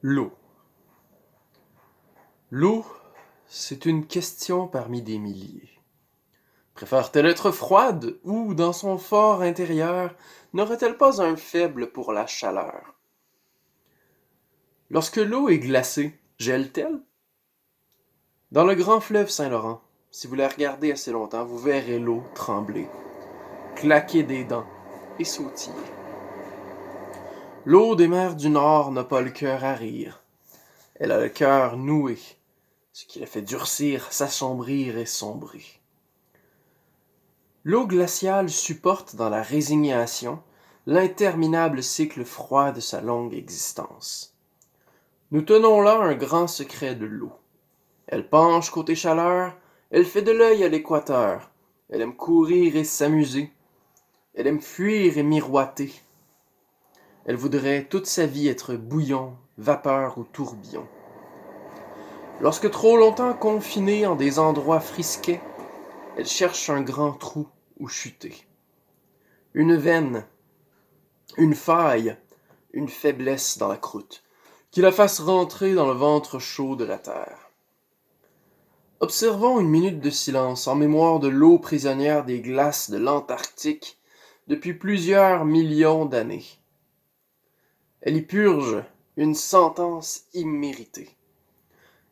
L'eau. L'eau, c'est une question parmi des milliers. Préfère-t-elle être froide ou, dans son fort intérieur, n'aurait-elle pas un faible pour la chaleur? Lorsque l'eau est glacée, gèle-t-elle? Dans le grand fleuve Saint-Laurent, si vous la regardez assez longtemps, vous verrez l'eau trembler, claquer des dents et sautiller. L'eau des mers du Nord n'a pas le cœur à rire. Elle a le cœur noué, ce qui la fait durcir, s'assombrir et sombrer. L'eau glaciale supporte dans la résignation l'interminable cycle froid de sa longue existence. Nous tenons là un grand secret de l'eau. Elle penche côté chaleur, elle fait de l'œil à l'équateur, elle aime courir et s'amuser, elle aime fuir et miroiter. Elle voudrait toute sa vie être bouillon, vapeur ou tourbillon. Lorsque trop longtemps confinée en des endroits frisquets, elle cherche un grand trou où chuter. Une veine, une faille, une faiblesse dans la croûte, qui la fasse rentrer dans le ventre chaud de la terre. Observons une minute de silence en mémoire de l'eau prisonnière des glaces de l'Antarctique depuis plusieurs millions d'années. Elle y purge une sentence imméritée.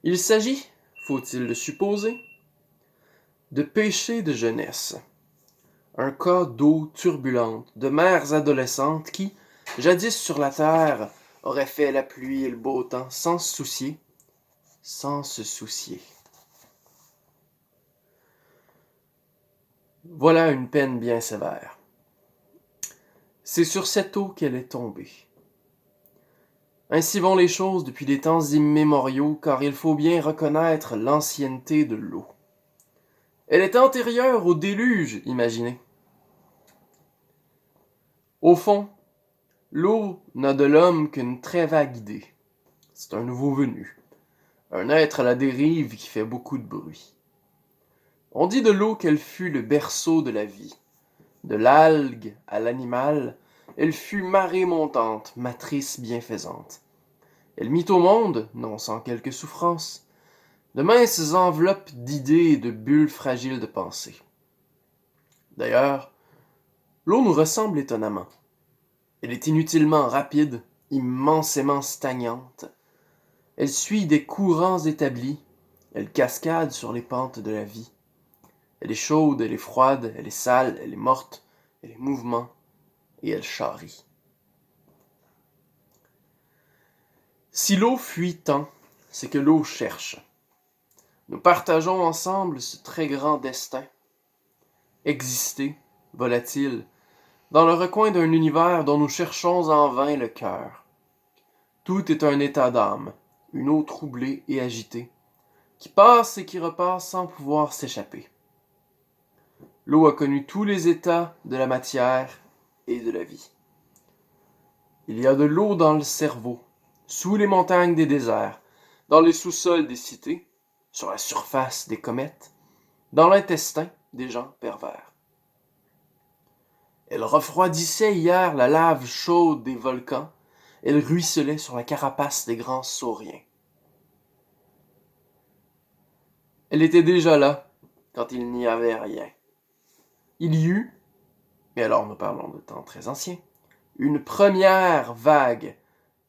Il s'agit, faut-il le supposer, de péché de jeunesse. Un cas d'eau turbulente, de mers adolescentes qui, jadis sur la terre, auraient fait la pluie et le beau temps sans se soucier. Voilà une peine bien sévère. C'est sur cette eau qu'elle est tombée. Ainsi vont les choses depuis des temps immémoriaux, car il faut bien reconnaître l'ancienneté de l'eau. Elle est antérieure au déluge, imaginez. Au fond, l'eau n'a de l'homme qu'une très vague idée. C'est un nouveau venu, un être à la dérive qui fait beaucoup de bruit. On dit de l'eau qu'elle fut le berceau de la vie. De l'algue à l'animal, elle fut marée montante, matrice bienfaisante. Elle mit au monde, non sans quelques souffrances, de minces enveloppes d'idées et de bulles fragiles de pensée. D'ailleurs, l'eau nous ressemble étonnamment. Elle est inutilement rapide, immensément stagnante. Elle suit des courants établis, elle cascade sur les pentes de la vie. Elle est chaude, elle est froide, elle est sale, elle est morte, elle est mouvement, et elle charrie. Si l'eau fuit tant, c'est que l'eau cherche. Nous partageons ensemble ce très grand destin. Exister, volatile, dans le recoin d'un univers dont nous cherchons en vain le cœur. Tout est un état d'âme, une eau troublée et agitée, qui passe et qui repasse sans pouvoir s'échapper. L'eau a connu tous les états de la matière et de la vie. Il y a de l'eau dans le cerveau, sous les montagnes des déserts, dans les sous-sols des cités, sur la surface des comètes, dans l'intestin des gens pervers. Elle refroidissait hier la lave chaude des volcans, elle ruisselait sur la carapace des grands sauriens. Elle était déjà là, quand il n'y avait rien. Il y eut, et alors nous parlons de temps très anciens, une première vague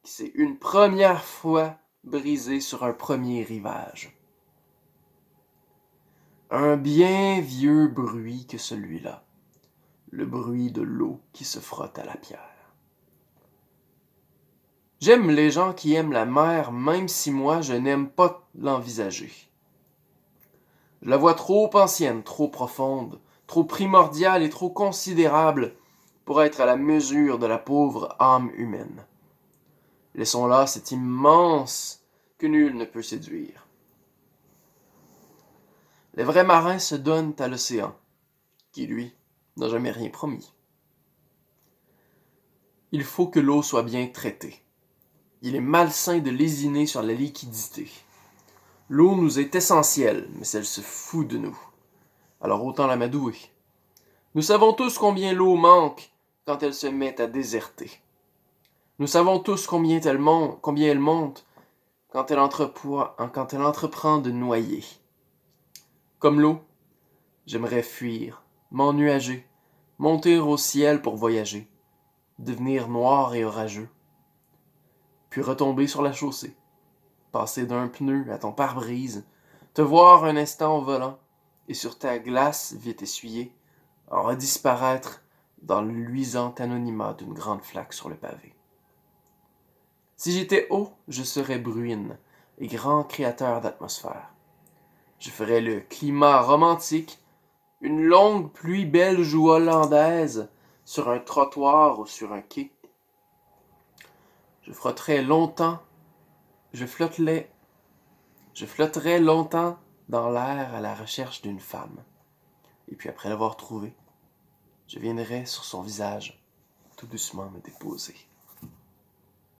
qui s'est une première fois brisée sur un premier rivage. Un bien vieux bruit que celui-là, le bruit de l'eau qui se frotte à la pierre. J'aime les gens qui aiment la mer, même si moi je n'aime pas l'envisager. Je la vois trop ancienne, trop profonde, trop primordiale et trop considérable pour être à la mesure de la pauvre âme humaine. Laissons là cette immense que nul ne peut séduire. Les vrais marins se donnent à l'océan, qui, lui, n'a jamais rien promis. Il faut que l'eau soit bien traitée. Il est malsain de lésiner sur la liquidité. L'eau nous est essentielle, mais elle se fout de nous. Alors autant l'amadouer. Nous savons tous combien l'eau manque quand elle se met à déserter. Nous savons tous combien elle monte quand elle entreprend de noyer. Comme l'eau, j'aimerais fuir, m'ennuager, monter au ciel pour voyager, devenir noir et orageux, puis retomber sur la chaussée, passer d'un pneu à ton pare-brise, te voir un instant au volant, et sur ta glace vite essuyée, en redisparaître dans le luisant anonymat d'une grande flaque sur le pavé. Si j'étais haut, je serais bruine et grand créateur d'atmosphère. Je ferais le climat romantique, une longue pluie belge ou hollandaise sur un trottoir ou sur un quai. Je frotterais longtemps, je flotterais longtemps dans l'air à la recherche d'une femme. Et puis après l'avoir trouvée, je viendrais sur son visage tout doucement me déposer.